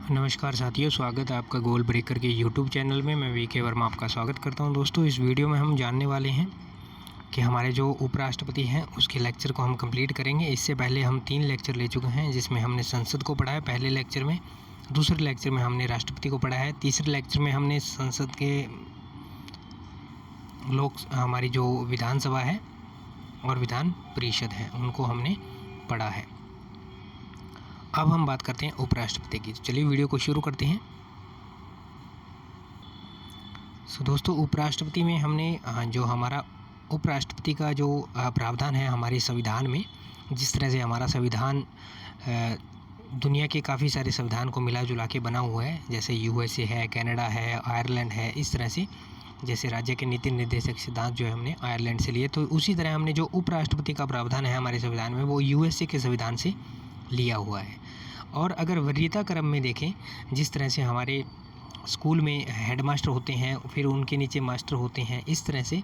नमस्कार साथियों, स्वागत है आपका गोल ब्रेकर के यूट्यूब चैनल में। मैं वीके वर्मा आपका स्वागत करता हूं। दोस्तों, इस वीडियो में हम जानने वाले हैं कि हमारे जो उपराष्ट्रपति हैं उसके लेक्चर को हम कंप्लीट करेंगे। इससे पहले हम 3 लेक्चर ले चुके हैं, जिसमें हमने संसद को पढ़ा है पहले लेक्चर में, दूसरे लेक्चर में हमने राष्ट्रपति को पढ़ा है, तीसरे लेक्चर में हमने संसद के हमारी जो विधानसभा है और विधान परिषद है उनको हमने पढ़ा है। अब हम बात करते हैं उपराष्ट्रपति की। तो चलिए वीडियो को शुरू करते हैं। दोस्तों, उपराष्ट्रपति में हमने जो हमारा उपराष्ट्रपति का जो प्रावधान है हमारे संविधान में, जिस तरह से हमारा संविधान दुनिया के काफ़ी सारे संविधान को मिला जुला के बना हुआ है, जैसे यूएसए है, कनाडा है, आयरलैंड है, इस तरह से जैसे राज्य के नीति निर्देशक सिद्धांत जो है हमने आयरलैंड से लिए, तो उसी तरह हमने जो उपराष्ट्रपति का प्रावधान है हमारे संविधान में वो यूएसए के संविधान से लिया हुआ है। और अगर वरीयता क्रम में देखें, जिस तरह से हमारे स्कूल में हेडमास्टर होते हैं, फिर उनके नीचे मास्टर होते हैं, इस तरह से,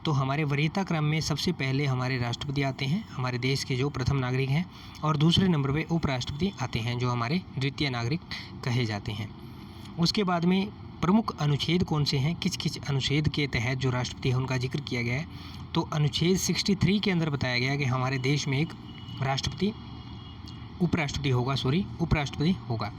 तो हमारे वरीयता क्रम में सबसे पहले हमारे राष्ट्रपति आते हैं, हमारे देश के जो प्रथम नागरिक हैं, और दूसरे नंबर पे उपराष्ट्रपति आते हैं जो हमारे द्वितीय नागरिक कहे जाते हैं। उसके बाद में प्रमुख अनुच्छेद कौन से हैं, किस किस अनुच्छेद के तहत जो राष्ट्रपति है उनका जिक्र किया गया है। तो अनुच्छेद 63 के अंदर बताया गया है कि हमारे देश में एक उपराष्ट्रपति होगा।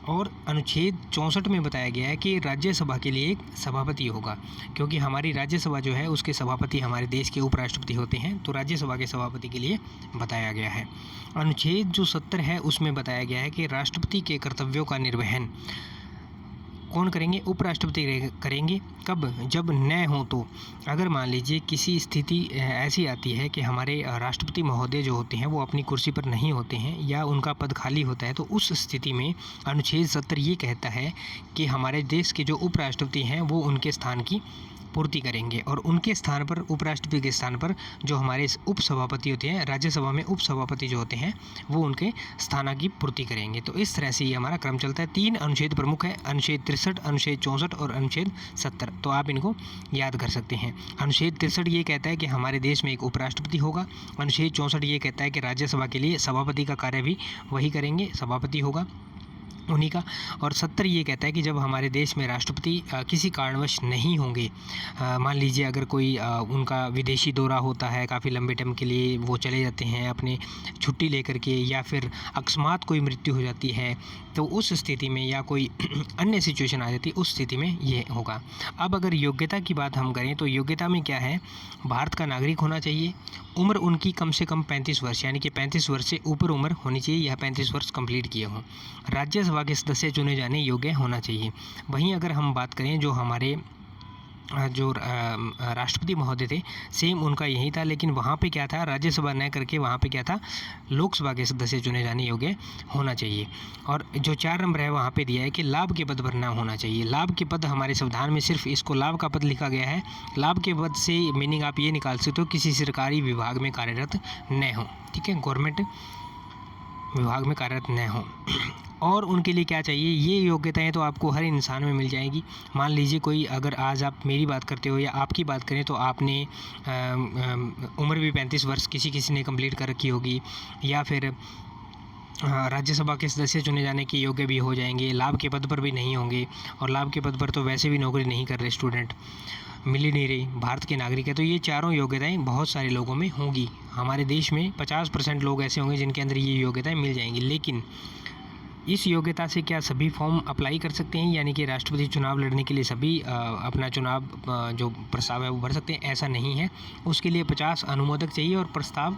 और अनुच्छेद 64 में बताया गया है कि राज्यसभा के लिए एक सभापति होगा, क्योंकि हमारी राज्यसभा जो है उसके सभापति हमारे देश के उपराष्ट्रपति होते हैं, तो राज्यसभा के सभापति के लिए बताया गया है। अनुच्छेद जो 70 है उसमें बताया गया है कि राष्ट्रपति के कर्तव्यों का निर्वहन कौन करेंगे, उपराष्ट्रपति करेंगे। कब, जब न हो तो, अगर मान लीजिए किसी स्थिति ऐसी आती है कि हमारे राष्ट्रपति महोदय जो होते हैं वो अपनी कुर्सी पर नहीं होते हैं या उनका पद खाली होता है, तो उस स्थिति में अनुच्छेद 70 ये कहता है कि हमारे देश के जो उपराष्ट्रपति हैं वो उनके स्थान की पूर्ति करेंगे, और उनके स्थान पर, उपराष्ट्रपति के स्थान पर जो हमारे उपसभापति होते हैं, राज्यसभा में उपसभापति जो होते हैं वो उनके स्थान की पूर्ति करेंगे। तो इस तरह से ये हमारा क्रम चलता है। 3 अनुच्छेद प्रमुख है, अनुच्छेद 63, अनुच्छेद 64 और अनुच्छेद 70। तो आप इनको याद कर सकते हैं। अनुच्छेद 63 ये कहता है कि हमारे देश में एक उपराष्ट्रपति होगा। अनुच्छेद 64 ये कहता है कि राज्यसभा के लिए सभापति का कार्य भी वही करेंगे, सभापति होगा उन्हीं का। और 70 ये कहता है कि जब हमारे देश में राष्ट्रपति किसी कारणवश नहीं होंगे, मान लीजिए अगर कोई उनका विदेशी दौरा होता है, काफ़ी लंबे टाइम के लिए वो चले जाते हैं अपने छुट्टी लेकर के, या फिर अकस्मात कोई मृत्यु हो जाती है, तो उस स्थिति में, या कोई अन्य सिचुएशन आ जाती है, उस स्थिति में ये होगा। अब अगर योग्यता की बात हम करें तो योग्यता में क्या है, भारत का नागरिक होना चाहिए, उम्र उनकी कम से कम 35 वर्ष, यानी कि 35 वर्ष से ऊपर उम्र होनी चाहिए, या 35 वर्ष कंप्लीट किए हों। राज्यसभा के सदस्य चुने जाने योग्य होना चाहिए। वहीं अगर हम बात करें जो हमारे जो राष्ट्रपति महोदय थे, सेम उनका यही था, लेकिन वहाँ पे क्या था, राज्यसभा न करके वहाँ पे क्या था, लोकसभा के सदस्य चुने जाने योग्य होना चाहिए। और जो 4 नंबर है वहाँ पे दिया है कि लाभ के पद पर न होना चाहिए। लाभ के पद हमारे संविधान में सिर्फ इसको लाभ का पद लिखा गया है। लाभ के पद से मीनिंग आप ये निकाल सकते हो, किसी सरकारी विभाग में कार्यरत न हो, ठीक है, गवर्नमेंट विभाग में कार्यरत न हो। और उनके लिए क्या चाहिए, ये योग्यताएं तो आपको हर इंसान में मिल जाएगी। मान लीजिए कोई, अगर आज आप मेरी बात करते हो या आपकी बात करें, तो आपने उम्र भी 35 वर्ष किसी ने कंप्लीट कर रखी होगी, या फिर राज्यसभा के सदस्य चुने जाने के योग्य भी हो जाएंगे, लाभ के पद पर भी नहीं होंगे, और लाभ के पद पर तो वैसे भी नौकरी नहीं कर रहे स्टूडेंट, मिल ही नहीं रही, भारत के नागरिक है। तो ये चारों योग्यताएं बहुत सारे लोगों में होंगी। हमारे देश में 50% लोग ऐसे होंगे जिनके अंदर ये योग्यताएं मिल जाएंगी। लेकिन इस योग्यता से क्या सभी फॉर्म अप्लाई कर सकते हैं, यानी कि राष्ट्रपति चुनाव लड़ने के लिए सभी अपना चुनाव जो प्रस्ताव है वो भर सकते हैं? ऐसा नहीं है। उसके लिए 50 अनुमोदक चाहिए, और प्रस्ताव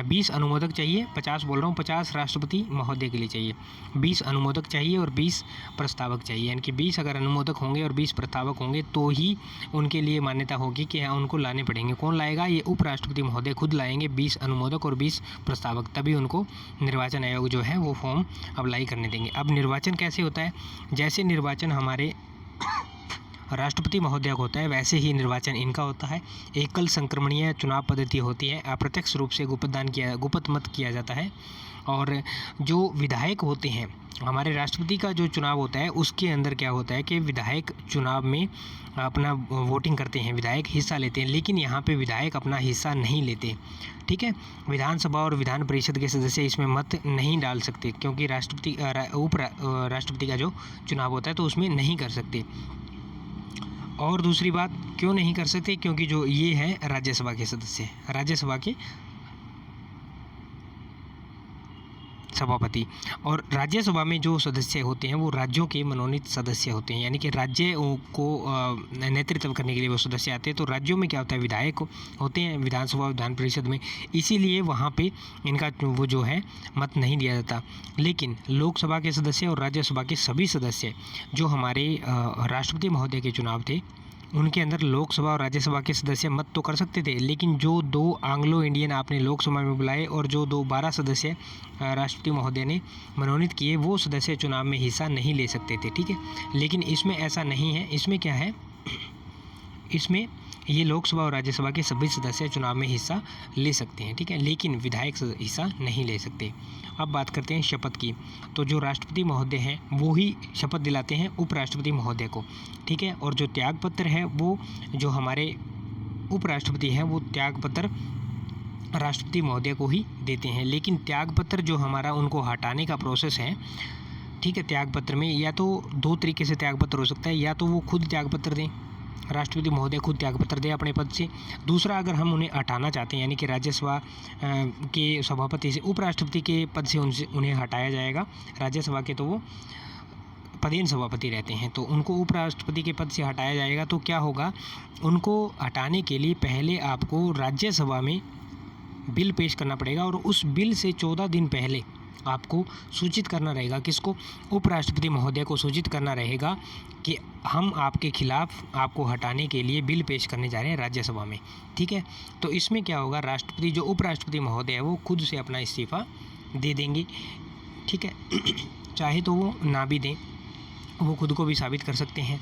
20 अनुमोदक चाहिए, 50 बोल रहा हूँ, 50 राष्ट्रपति महोदय के लिए चाहिए, 20 अनुमोदक चाहिए और 20 प्रस्तावक चाहिए। यानी कि 20 अगर अनुमोदक होंगे और 20 प्रस्तावक होंगे तो ही उनके लिए मान्यता होगी कि हाँ, उनको लाने पड़ेंगे। कौन लाएगा? ये उपराष्ट्रपति महोदय खुद लाएंगे 20 अनुमोदक और 20 प्रस्तावक, तभी उनको निर्वाचन आयोग जो है वो फॉर्म अप्लाई करने देंगे। अब निर्वाचन कैसे होता है? जैसे निर्वाचन हमारे राष्ट्रपति महोदय का होता है, वैसे ही निर्वाचन इनका होता है। एकल संक्रमणीय चुनाव पद्धति होती है, अप्रत्यक्ष रूप से गुप्त मत किया जाता है। और जो विधायक होते हैं हमारे राष्ट्रपति का जो चुनाव होता है उसके अंदर क्या होता है कि विधायक चुनाव में अपना वोटिंग करते हैं, विधायक हिस्सा लेते हैं, लेकिन यहाँ पे विधायक अपना हिस्सा नहीं लेते। ठीक है, विधानसभा और विधान परिषद के सदस्य इसमें मत नहीं डाल सकते, क्योंकि राष्ट्रपति का जो चुनाव होता है तो उसमें नहीं कर सकते। और दूसरी बात क्यों नहीं कर सकते, क्योंकि जो ये है राज्यसभा के सदस्य, राज्यसभा के सभापति, और राज्यसभा में जो सदस्य होते हैं वो राज्यों के मनोनीत सदस्य होते हैं, यानी कि राज्य को नेतृत्व करने के लिए वो सदस्य आते हैं। तो राज्यों में क्या होता है, विधायक होते हैं विधानसभा और विधान परिषद में, इसीलिए वहाँ पे इनका वो जो है मत नहीं दिया जाता। लेकिन लोकसभा के सदस्य और राज्यसभा के सभी सदस्य जो हमारे राष्ट्रपति महोदय के चुनाव थे उनके अंदर लोकसभा और राज्यसभा के सदस्य मत तो कर सकते थे, लेकिन जो 2 एंग्लो इंडियन आपने लोकसभा में बुलाए और जो 12 सदस्य राष्ट्रपति महोदय ने मनोनीत किए वो सदस्य चुनाव में हिस्सा नहीं ले सकते थे। ठीक है, लेकिन इसमें ऐसा नहीं है। इसमें क्या है, इसमें ये लोकसभा और राज्यसभा के सभी सदस्य चुनाव में हिस्सा ले सकते हैं। ठीक है, लेकिन विधायक हिस्सा नहीं ले सकते। अब बात करते हैं शपथ की। तो जो राष्ट्रपति महोदय हैं वो ही शपथ दिलाते हैं उपराष्ट्रपति महोदय को। ठीक है, और जो त्यागपत्र है वो जो हमारे उपराष्ट्रपति हैं वो त्यागपत्र राष्ट्रपति महोदय को ही देते हैं। लेकिन त्यागपत्र जो हमारा उनको हटाने का प्रोसेस है, ठीक है, त्यागपत्र में या तो 2 तरीके से त्यागपत्र हो सकता है, या तो वो खुद त्यागपत्र दें, राष्ट्रपति महोदय खुद त्यागपत्र दें अपने पद से। दूसरा, अगर हम उन्हें हटाना चाहते हैं, यानी कि राज्यसभा के सभापति से उपराष्ट्रपति के पद से उन्हें हटाया जाएगा, राज्यसभा के तो वो पदेन सभापति रहते हैं, तो उनको उपराष्ट्रपति के पद से हटाया जाएगा। तो क्या होगा, उनको हटाने के लिए पहले आपको राज्यसभा में बिल पेश करना पड़ेगा, और उस बिल से 14 दिन पहले आपको सूचित करना रहेगा, किसको, उपराष्ट्रपति महोदय को सूचित करना रहेगा कि हम आपके खिलाफ आपको हटाने के लिए बिल पेश करने जा रहे हैं राज्यसभा में। ठीक है, तो इसमें क्या होगा, राष्ट्रपति जो उपराष्ट्रपति महोदय है वो खुद से अपना इस्तीफ़ा दे देंगे। ठीक है, चाहे तो वो ना भी दें, वो खुद को भी साबित कर सकते हैं।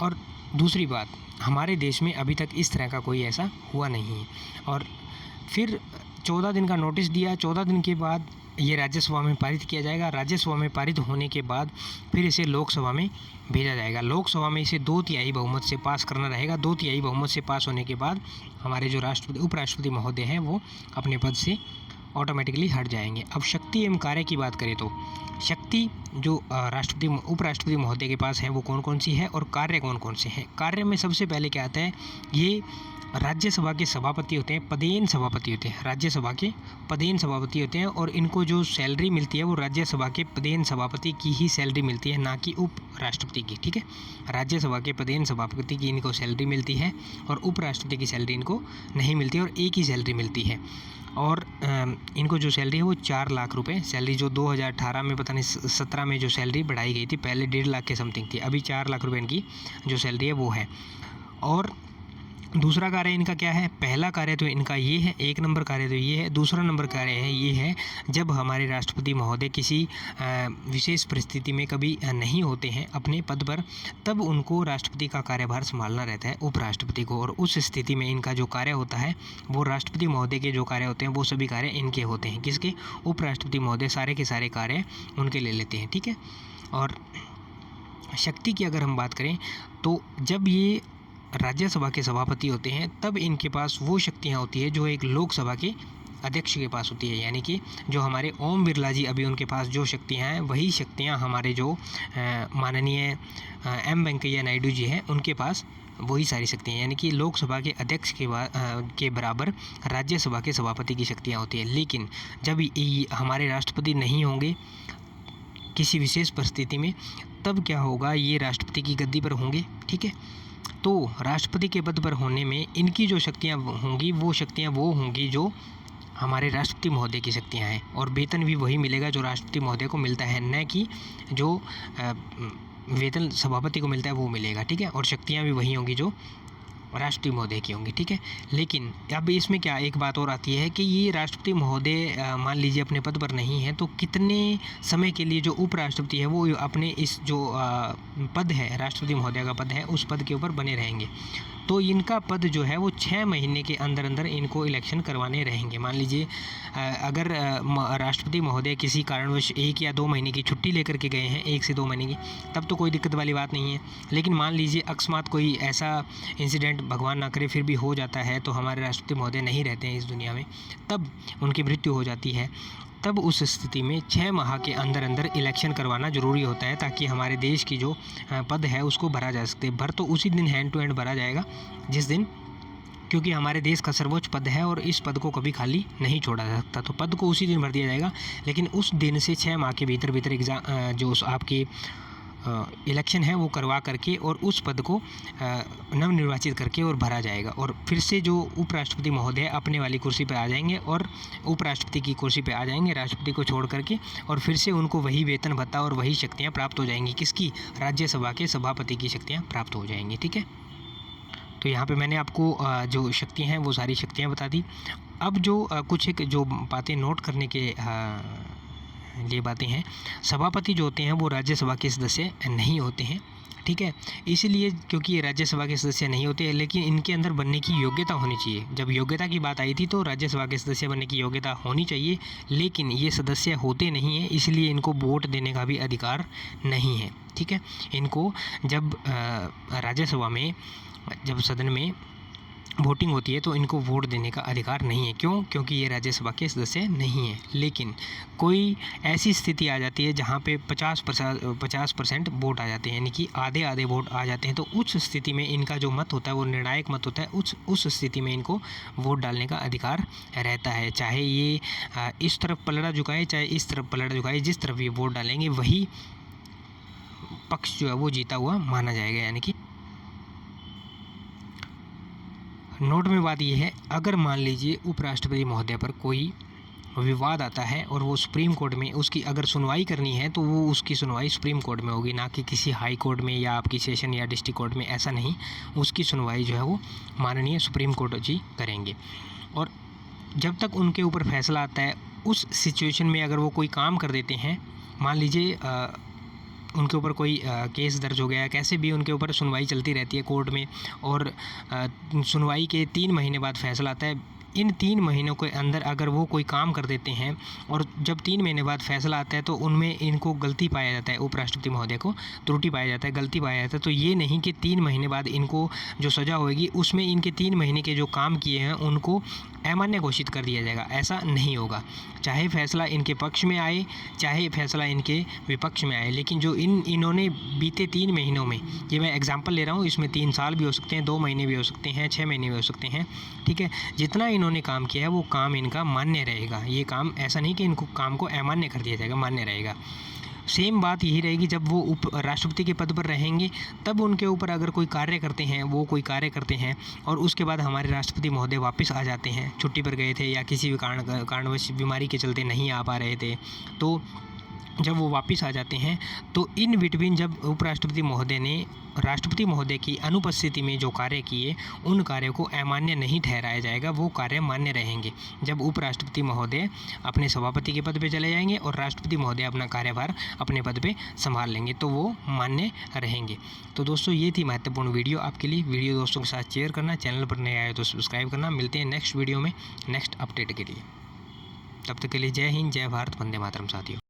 और दूसरी बात, हमारे देश में अभी तक इस तरह का कोई ऐसा हुआ नहीं है। और फिर 14 दिन का नोटिस दिया, 14 दिन के बाद ये राज्यसभा में पारित किया जाएगा। राज्यसभा में पारित होने के बाद फिर इसे लोकसभा में भेजा जाएगा। लोकसभा में इसे 2/3 बहुमत से पास करना रहेगा। 2/3 बहुमत से पास होने के बाद हमारे जो उपराष्ट्रपति महोदय हैं वो अपने पद से ऑटोमेटिकली हट जाएंगे। अब शक्ति एवं कार्य की बात करें तो शक्ति जो उपराष्ट्रपति महोदय के पास है वो कौन कौन सी है, और कार्य कौन कौन से हैं। कार्य में सबसे पहले क्या आता है, ये राज्यसभा के सभापति होते हैं, पदेन सभापति होते हैं, राज्यसभा के पदेन सभापति होते हैं, और इनको जो सैलरी मिलती है वो राज्यसभा के पदेन सभापति की ही सैलरी मिलती है, ना कि उपराष्ट्रपति की। ठीक है, राज्यसभा के पदेन सभापति की इनको सैलरी मिलती है और उपराष्ट्रपति की सैलरी इनको नहीं मिलती, और एक ही सैलरी मिलती है। और इनको जो सैलरी है वो 4 लाख रुपए सैलरी, जो 2018 में पता नहीं 17 में जो सैलरी बढ़ाई गई थी, पहले 1.5 लाख के समथिंग थी, अभी 4 लाख रुपए इनकी जो सैलरी है वो है। और दूसरा कार्य इनका क्या है, पहला कार्य तो इनका ये है, 1 नंबर कार्य तो ये है। दूसरा नंबर कार्य है ये है, जब हमारे राष्ट्रपति महोदय किसी विशेष परिस्थिति में कभी नहीं होते हैं अपने पद पर, तब उनको राष्ट्रपति का कार्यभार संभालना रहता है उपराष्ट्रपति को, और उस स्थिति में इनका जो कार्य होता है वो राष्ट्रपति महोदय के जो कार्य होते हैं वो सभी कार्य इनके होते हैं। किसके, उपराष्ट्रपति महोदय सारे के सारे कार्य उनके ले लेते हैं। ठीक है, और शक्ति की अगर हम बात करें तो जब ये राज्यसभा के सभापति होते हैं तब इनके पास वो शक्तियाँ होती है जो एक लोकसभा के अध्यक्ष के पास होती है, यानी कि जो हमारे ओम बिरला जी अभी उनके पास जो शक्तियाँ हैं वही शक्तियाँ हमारे जो माननीय एम वेंकैया नायडू जी हैं उनके पास वही सारी शक्तियाँ, यानी कि लोकसभा के अध्यक्ष के बराबर राज्यसभा के सभापति की शक्तियाँ होती है। लेकिन जब हमारे राष्ट्रपति नहीं होंगे किसी विशेष परिस्थिति में, तब क्या होगा, ये राष्ट्रपति की गद्दी पर होंगे। ठीक है, तो राष्ट्रपति के पद पर होने में इनकी जो शक्तियाँ होंगी वो शक्तियाँ वो होंगी जो हमारे राष्ट्रपति महोदय की शक्तियाँ हैं, और वेतन भी वही मिलेगा जो राष्ट्रपति महोदय को मिलता है, न कि जो वेतन सभापति को मिलता है वो मिलेगा। ठीक है, और शक्तियाँ भी वही होंगी जो राष्ट्रपति महोदय की होंगी। ठीक है, लेकिन अब इसमें क्या एक बात और आती है कि ये राष्ट्रपति महोदय मान लीजिए अपने पद पर नहीं है, तो कितने समय के लिए जो उपराष्ट्रपति है वो अपने इस जो पद है, राष्ट्रपति महोदय का पद है, उस पद के ऊपर बने रहेंगे। तो इनका पद जो है वो 6 महीने के अंदर अंदर इनको इलेक्शन करवाने रहेंगे। मान लीजिए अगर राष्ट्रपति महोदय किसी कारणवश 1 या 2 महीने की छुट्टी लेकर के गए हैं, 1 से 2 महीने की, तब तो कोई दिक्कत वाली बात नहीं है। लेकिन मान लीजिए अकस्मात कोई ऐसा इंसिडेंट भगवान ना करे फिर भी हो जाता है, तो हमारे राष्ट्रपति महोदय नहीं रहते हैं इस दुनिया में, तब उनकी मृत्यु हो जाती है, तब उस स्थिति में 6 माह के अंदर अंदर इलेक्शन करवाना ज़रूरी होता है, ताकि हमारे देश की जो पद है उसको भरा जा सकते। भर तो उसी दिन हैंड टू हैंड भरा जाएगा जिस दिन, क्योंकि हमारे देश का सर्वोच्च पद है और इस पद को कभी खाली नहीं छोड़ा जा सकता, तो पद को उसी दिन भर दिया जाएगा। लेकिन उस दिन से 6 माह के भीतर एग्ज़ाम जो आपकी इलेक्शन है वो करवा करके और उस पद को नवनिर्वाचित करके और भरा जाएगा, और फिर से जो उपराष्ट्रपति महोदय अपने वाली कुर्सी पर आ जाएंगे और उपराष्ट्रपति की कुर्सी पर आ जाएंगे राष्ट्रपति को छोड़ करके, और फिर से उनको वही वेतन भत्ता और वही शक्तियाँ प्राप्त हो जाएंगी। किसकी? राज्यसभा के सभापति की शक्तियाँ प्राप्त हो जाएंगी। ठीक है, तो यहाँ पे मैंने आपको जो शक्तियाँ हैं वो सारी शक्तियाँ बता दी। अब जो कुछ एक जो बातें नोट करने के लिए बातें हैं, सभापति जो होते हैं वो राज्यसभा के सदस्य नहीं होते हैं। ठीक है, इसीलिए क्योंकि ये राज्यसभा के सदस्य नहीं होते, लेकिन इनके अंदर बनने की योग्यता होनी चाहिए। जब योग्यता की बात आई थी तो राज्यसभा के सदस्य बनने की योग्यता होनी चाहिए, लेकिन ये सदस्य होते नहीं हैं, इसलिए इनको वोट देने का भी अधिकार नहीं है। ठीक है, इनको जब राज्यसभा में जब सदन में वोटिंग होती है तो इनको वोट देने का अधिकार नहीं है। क्यों? क्योंकि ये राज्यसभा के सदस्य नहीं है। लेकिन कोई ऐसी स्थिति आ जाती है जहाँ पे 50% वोट आ जाते हैं, यानी कि आधे आधे वोट आ जाते हैं, तो उस स्थिति में इनका जो मत होता है वो निर्णायक मत होता है। उस स्थिति में इनको वोट डालने का अधिकार रहता है, चाहे ये इस तरफ पलड़ा झुकाए चाहे इस तरफ पलड़ा झुकाए, जिस तरफ ये वोट डालेंगे वही पक्ष जो है वो जीता हुआ माना जाएगा। यानी कि नोट में बात यह है, अगर मान लीजिए उपराष्ट्रपति महोदय पर कोई विवाद आता है और वो सुप्रीम कोर्ट में उसकी अगर सुनवाई करनी है तो वो उसकी सुनवाई सुप्रीम कोर्ट में होगी, ना कि किसी हाई कोर्ट में या आपकी सेशन या डिस्ट्रिक्ट कोर्ट में। ऐसा नहीं, उसकी सुनवाई जो है वो माननीय सुप्रीम कोर्ट जी करेंगे। और जब तक उनके ऊपर फैसला आता है, उस सिचुएशन में अगर वो कोई काम कर देते हैं, मान लीजिए उनके ऊपर कोई केस दर्ज हो गया है, कैसे भी उनके ऊपर सुनवाई चलती रहती है कोर्ट में, और सुनवाई के 3 महीने बाद फैसला आता है। इन 3 महीनों के अंदर अगर वो कोई काम कर देते हैं और जब 3 महीने बाद फैसला आता है तो उनमें इनको गलती पाया जाता है, उपराष्ट्रपति महोदय को त्रुटि पाया जाता है, गलती पाया जाता है, तो ये नहीं कि 3 महीने बाद इनको जो सज़ा होगी उसमें इनके 3 महीने के जो काम किए हैं उनको अमान्य घोषित कर दिया जाएगा। ऐसा नहीं होगा, चाहे फैसला इनके पक्ष में आए चाहे फैसला इनके विपक्ष में आए। लेकिन जो इन्होंने बीते 3 महीनों में, ये मैं एग्जांपल ले रहा हूँ, इसमें 3 साल भी हो सकते हैं, 2 महीने भी हो सकते हैं, 6 महीने भी हो सकते हैं। ठीक है, जितना इन्होंने काम किया है वो काम इनका मान्य रहेगा। ये काम ऐसा नहीं कि इनको काम को अमान्य कर दिया जाएगा, मान्य रहेगा। सेम बात यही रहेगी जब वो राष्ट्रपति के पद पर रहेंगे, तब उनके ऊपर अगर कोई कार्य करते हैं, वो कोई कार्य करते हैं और उसके बाद हमारे राष्ट्रपति महोदय वापस आ जाते हैं, छुट्टी पर गए थे या किसी भी कारणवश बीमारी के चलते नहीं आ पा रहे थे, तो जब वो वापस आ जाते हैं तो इन बिटवीन जब उपराष्ट्रपति महोदय ने राष्ट्रपति महोदय की अनुपस्थिति में जो कार्य किए उन कार्यों को अमान्य नहीं ठहराया जाएगा, वो कार्य मान्य रहेंगे। जब उपराष्ट्रपति महोदय अपने सभापति के पद पे चले जाएंगे और राष्ट्रपति महोदय अपना कार्यभार अपने पद पे संभाल लेंगे तो वो मान्य रहेंगे। तो दोस्तों ये थी महत्वपूर्ण वीडियो आपके लिए। वीडियो दोस्तों के साथ शेयर करना, चैनल पर नए आए तो सब्सक्राइब करना। मिलते हैं नेक्स्ट वीडियो में नेक्स्ट अपडेट के लिए। तब तक के लिए जय हिंद, जय भारत, वंदे मातरम साथियों।